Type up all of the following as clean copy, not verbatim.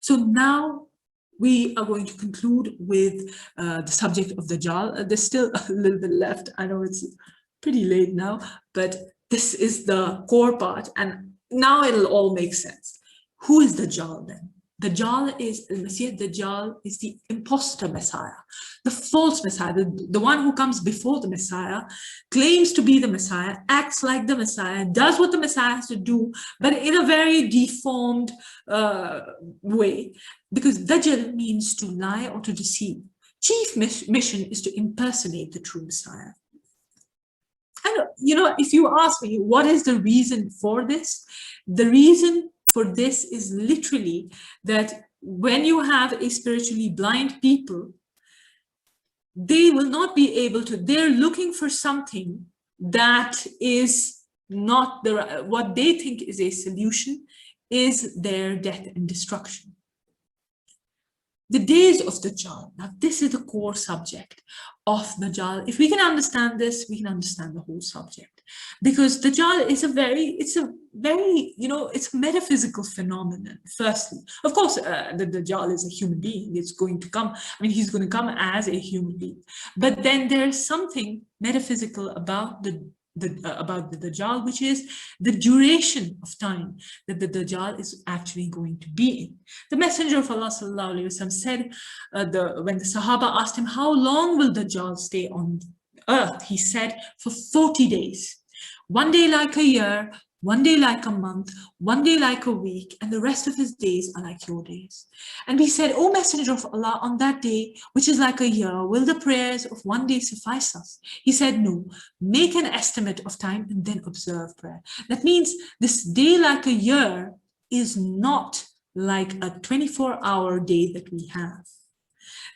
So now we are going to conclude with the subject of Dajjal. There's still a little bit left. I know it's pretty late now, but this is the core part, and now it'll all make sense. Who is Dajjal then? Dajjal is the Messiah. Dajjal is the imposter Messiah, the false Messiah, the one who comes before the Messiah, claims to be the Messiah, acts like the Messiah, does what the Messiah has to do, but in a very deformed way, because Dajjal means to lie or to deceive. Chief mission is to impersonate the true Messiah. And, you know, if you ask me, what is the reason for this? The reason for this is literally that when you have a spiritually blind people, they will not be able to, they're looking for something that is not what they think is a solution, is their death and destruction. The days of Dajjal. Now, this is the core subject of Dajjal. If we can understand this, we can understand the whole subject. Because Dajjal is it's a very, you know, it's a metaphysical phenomenon, firstly. Of course, the Dajjal is a human being. It's going to come, I mean, he's going to come as a human being. But then there's something metaphysical about the Dajjal, which is the duration of time that the Dajjal is actually going to be in. The Messenger of Allah sallallahu alaihi wasallam said, when the Sahaba asked him, how long will Dajjal stay on earth? He said, for 40 days. One day like a year, one day like a month, one day like a week, and the rest of his days are like your days. And we said, O Messenger of Allah, on that day, which is like a year, will the prayers of one day suffice us? He said, no, make an estimate of time and then observe prayer. That means this day like a year is not like a 24-hour day that we have.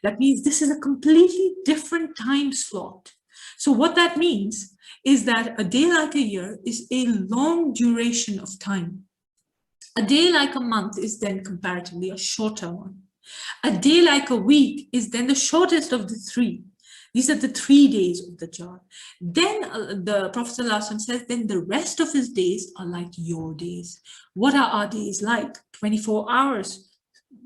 That means this is a completely different time slot. So what that means is that a day like a year is a long duration of time. A day like a month is then comparatively a shorter one. A day like a week is then the shortest of the three. These are the 3 days of the Dajjal. Then the Prophet ﷺ says, then the rest of his days are like your days. What are our days like? 24 hours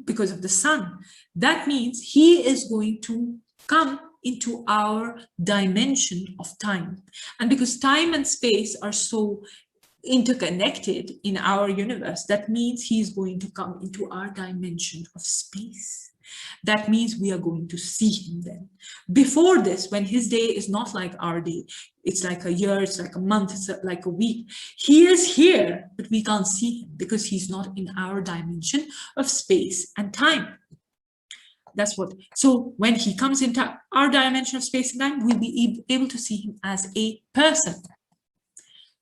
because of the sun. That means he is going to come into our dimension of time. And because time and space are so interconnected in our universe, that means he's going to come into our dimension of space. That means we are going to see him then. Before this, when his day is not like our day, it's like a year, it's like a month, it's like a week, he is here, but we can't see him because he's not in our dimension of space and time. That's what, so when he comes into our dimension of space and time, we'll be able to see him as a person.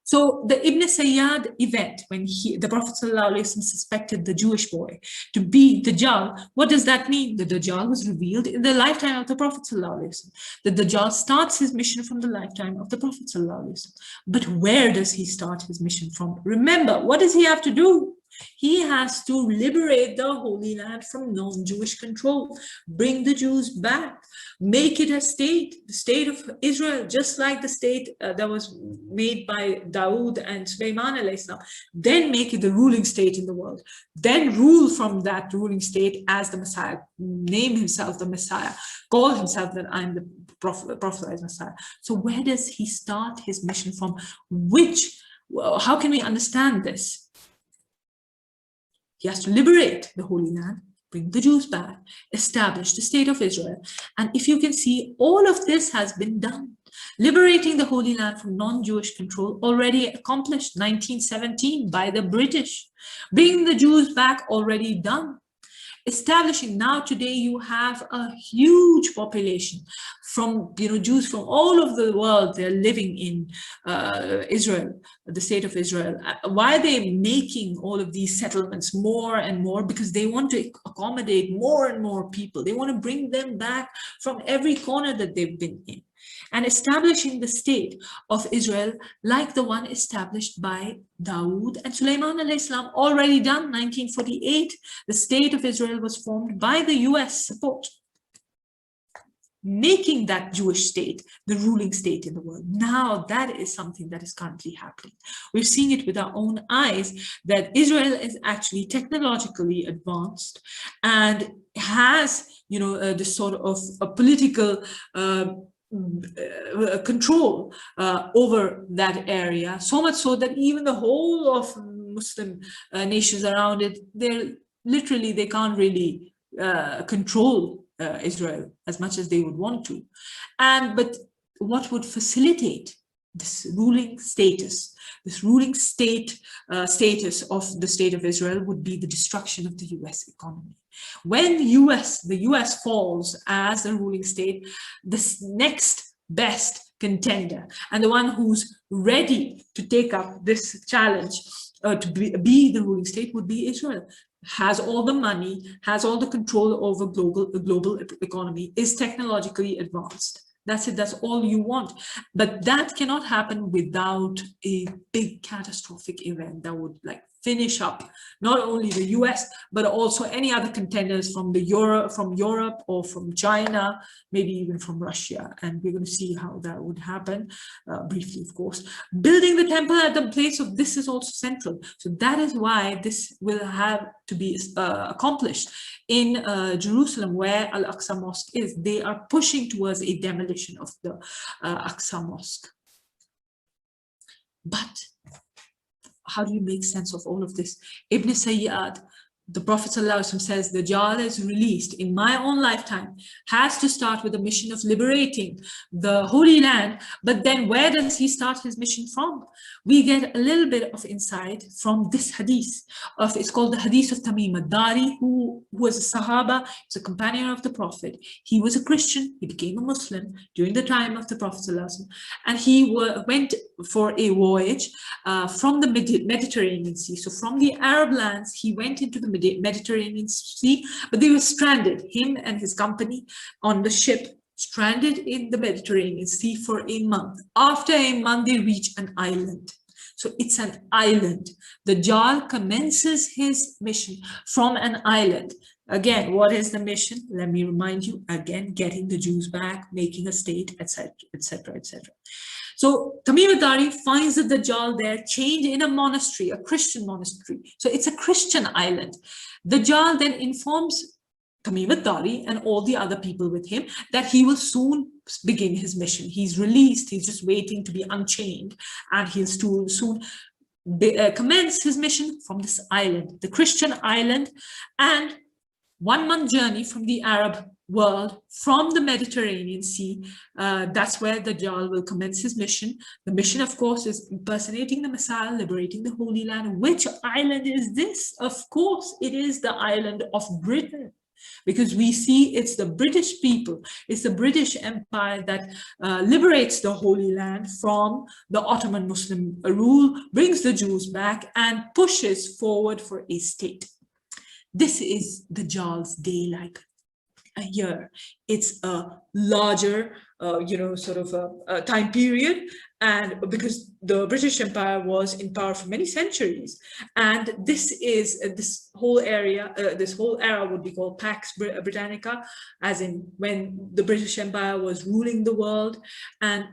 So the Ibn Sayyad event, when the Prophet ﷺ suspected the Jewish boy to be Dajjal, what does that mean? The Dajjal was revealed in the lifetime of the Prophet ﷺ. The Dajjal starts his mission from the lifetime of the Prophet ﷺ. But where does he start his mission from? Remember, what does he have to do? He has to liberate the Holy Land from non-Jewish control, bring the Jews back, make it a state, the state of Israel, just like the state that was made by Dawood and Sulaiman alayhi salam, then make it the ruling state in the world, then rule from that ruling state as the Messiah, name himself the Messiah, call himself that I'm the prophetized Messiah. So where does he start his mission from? How can we understand this? He has to liberate the Holy Land, bring the Jews back, establish the state of Israel. And if you can see, all of this has been done. Liberating the Holy Land from non-Jewish control, already accomplished, 1917 by the British. Bringing the Jews back, already done. Establishing, now today you have a huge population from, Jews from all over the world. They're living in Israel, the state of Israel. Why are they making all of these settlements more and more? Because they want to accommodate more and more people. They want to bring them back from every corner that they've been in. And establishing the state of Israel like the one established by Dawood and Sulaiman alayhi salam, already done, 1948. The state of Israel was formed by the US support. making that Jewish state the ruling state in the world. Now that is something that is currently happening. We're seeing it with our own eyes that Israel is actually technologically advanced and has, this sort of a political control over that area, so much so that even the whole of Muslim nations around it, they can't really control Israel as much as they would want to. But what would facilitate this ruling status, status of the state of Israel would be the destruction of the US economy. When the US falls as the ruling state, the next best contender and the one who's ready to take up this challenge to be the ruling state would be Israel. Has all the money, has all the control over global economy, is technologically advanced. That's it, that's all you want. But that cannot happen without a big catastrophic event that would finish up not only the US, but also any other contenders from Europe or from China, maybe even from Russia. And we're going to see how that would happen briefly, of course. Building the temple at the place of this is also central. So that is why this will have to be accomplished in Jerusalem, where Al-Aqsa Mosque is. They are pushing towards a demolition of the Aqsa Mosque. But how do you make sense of all of this? Ibn Sayyad, the Prophet ﷺ says, the Dajjal is released in my own lifetime, has to start with a mission of liberating the Holy Land. But then where does he start his mission from? We get a little bit of insight from this hadith. It's called the Hadith of Tamim ad-Dari, who was a Sahaba, he was a companion of the Prophet. He was a Christian, he became a Muslim during the time of the Prophet ﷺ, and he went for a voyage from the Mediterranean Sea. So from the Arab lands, he went into the Mediterranean Sea, but they were stranded, him and his company on the ship, stranded in the Mediterranean Sea for a month. After a month, they reach an island. So it's an island. The Dajjal commences his mission from an island. Again, what is the mission? Let me remind you again, getting the Jews back, making a state, etc., etc., etc. So Tamim ad-Dari finds the Dajjal there, chained in a monastery, a Christian monastery. So it's a Christian island. The Dajjal then informs Tamim ad-Dari and all the other people with him that he will soon begin his mission. He's released, he's just waiting to be unchained, and he'll soon commence his mission from this island, the Christian island, and 1 month journey from the Arab world, from the Mediterranean Sea. That's where the Dajjal will commence his mission. The mission, of course, is impersonating the Messiah, liberating the Holy Land. Which island is this? Of course, it is the island of Britain, because we see it's the British people, it's the British Empire that liberates the Holy Land from the Ottoman Muslim rule, brings the Jews back, and pushes forward for a state. This is the Dajjal's day like a year. It's a larger, time period, and because the British Empire was in power for many centuries, and this whole era would be called Pax Britannica, as in when the British Empire was ruling the world, and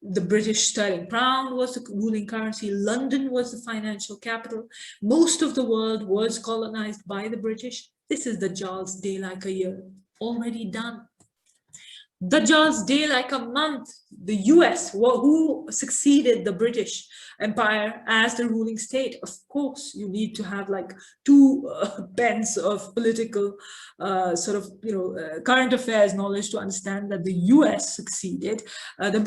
the British sterling pound was the ruling currency. London was the financial capital. Most of the world was colonized by the British. This is the Dajjal's day like a year, already done. Dajjal's day like a month. The US, who succeeded the British Empire as the ruling state. Of course, you need to have like two bents of political current affairs knowledge to understand that the US succeeded the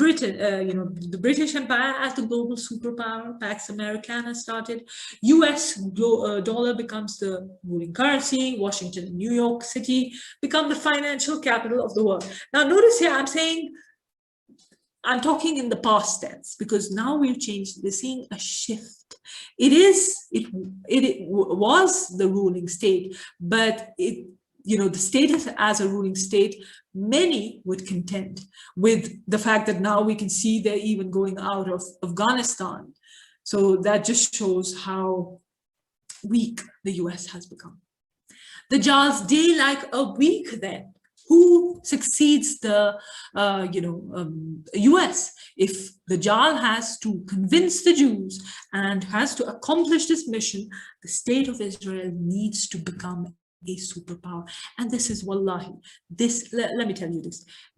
British Empire as the global superpower. Pax Americana started. US dollar becomes the ruling currency. Washington and New York City become the financial capital of the world. Now notice here, I'm talking in the past tense, because now we've changed. We're seeing a shift. It was the ruling state, but the status as a ruling state, many would contend with the fact that now we can see they're even going out of Afghanistan. So that just shows how weak the US has become. The Dajjal's day like a week then. Who succeeds the US? If the Jar has to convince the Jews and has to accomplish this mission, the state of Israel needs to become a superpower. And this is wallahi, let me tell you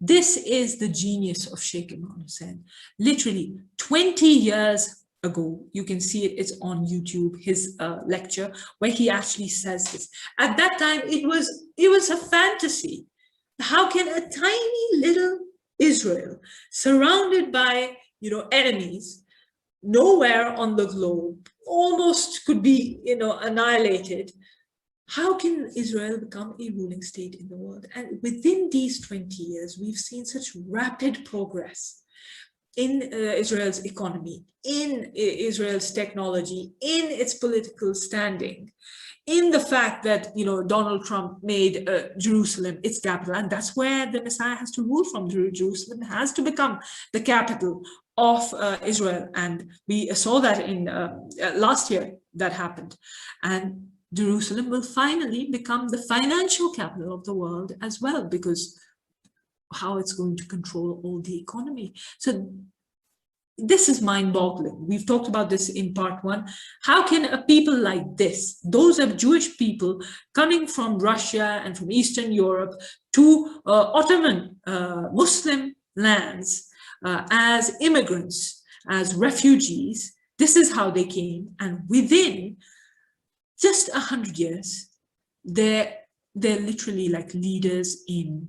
this is the genius of Sheikh Imran Hussein. Literally 20 years ago, you can see it, it's on YouTube, his lecture, where he actually says this. At that time, it was a fantasy. How can a tiny little Israel, surrounded by enemies, nowhere on the globe, almost could be annihilated, how can Israel become a ruling state in the world? And within these 20 years, we've seen such rapid progress in Israel's economy, in Israel's technology, in its political standing, in the fact that Donald Trump made Jerusalem its capital, and that's where the Messiah has to rule from. Jerusalem has to become the capital of Israel, and we saw that in last year that happened. And Jerusalem will finally become the financial capital of the world as well, because how it's going to control all the economy. So this is mind-boggling. We've talked about this in part 1. How can a people like this, those are Jewish people coming from Russia and from Eastern Europe to Ottoman Muslim lands as immigrants, as refugees, this is how they came. And within just 100 years, they're literally like leaders in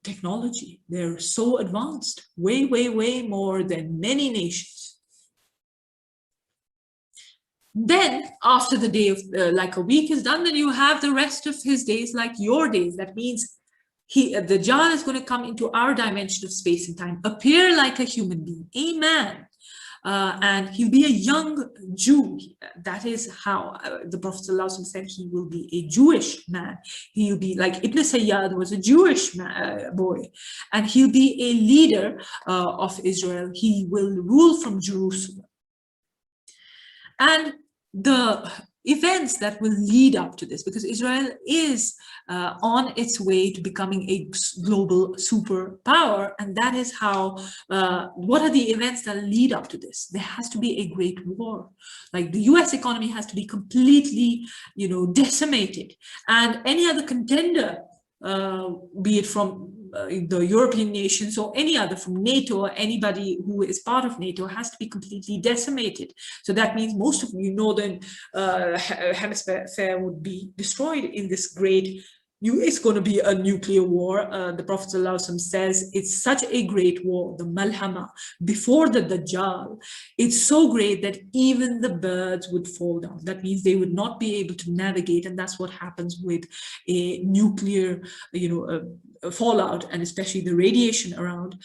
technology. They're so advanced, way, way, way more than many nations. Then after the day of like a week is done, then you have the rest of his days like your days. That means the Dajjal is going to come into our dimension of space and time, appear like a human being, a man. And he'll be a young Jew. That is how the Prophet ﷺ said he will be a Jewish man. He'll be like Ibn Sayyad was a Jewish boy, and he'll be a leader of Israel. He will rule from Jerusalem. And the events that will lead up to this, because Israel is on its way to becoming a global superpower, and that is how, what are the events that lead up to this? There has to be a great war. Like the US economy has to be completely, decimated, and any other contender, be it from the European nations or any other, from NATO or anybody who is part of NATO, has to be completely decimated. So that means most of northern hemisphere would be destroyed in this great. It's going to be a nuclear war. The Prophet ﷺ says it's such a great war, the Malhama, before the Dajjal. It's so great that even the birds would fall down. That means they would not be able to navigate, and that's what happens with a nuclear, fallout, and especially the radiation around.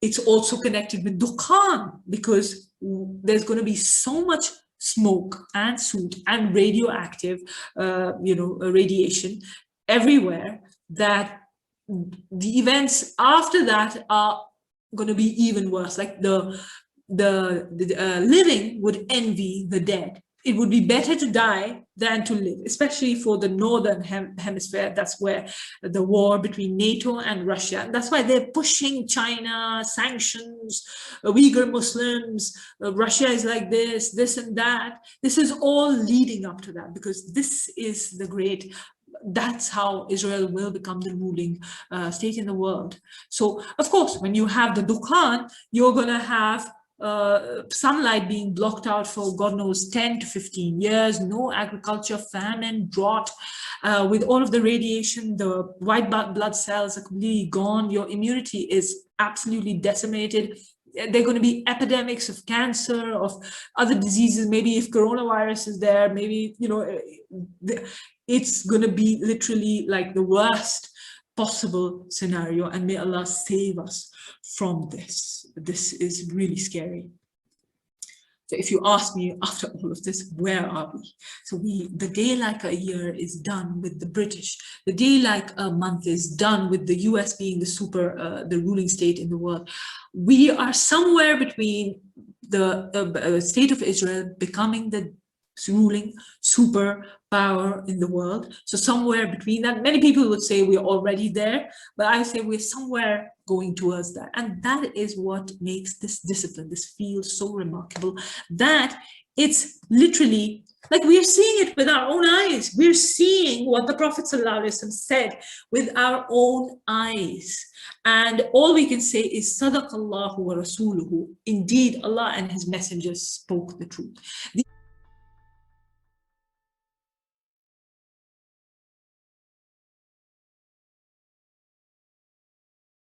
It's also connected with Dukhan, because there's going to be so much smoke and soot and radioactive, radiation everywhere, that the events after that are going to be even worse. Like the living would envy the dead. It would be better to die than to live, especially for the northern hemisphere. That's where the war between NATO and Russia, and that's why they're pushing China, sanctions, Uyghur Muslims, Russia is like this and that. This is all leading up to that, because this is the great. That's how Israel will become the ruling state in the world. So, of course, when you have the Dukhan, you're going to have sunlight being blocked out for God knows 10 to 15 years, no agriculture, famine, drought. With all of the radiation, the white blood cells are completely gone. Your immunity is absolutely decimated. There are going to be epidemics of cancer, of other diseases. Maybe if coronavirus is there, maybe, it's going to be literally like the worst possible scenario. And may Allah save us from this. This is really scary. So if you ask me after all of this, where are we? So the day like a year is done with the British. The day like a month is done with the US being the ruling state in the world. We are somewhere between the state of Israel becoming the ruling superpower in the world. So somewhere between that, many people would say we're already there, but I say we're somewhere going towards that. And that is what makes this discipline, this field so remarkable, that it's literally like we're seeing it with our own eyes. We're seeing what the Prophet ﷺ said with our own eyes. And all we can say is Sadaqallahu wa Rasuluhu. Indeed, Allah and His messengers spoke the truth.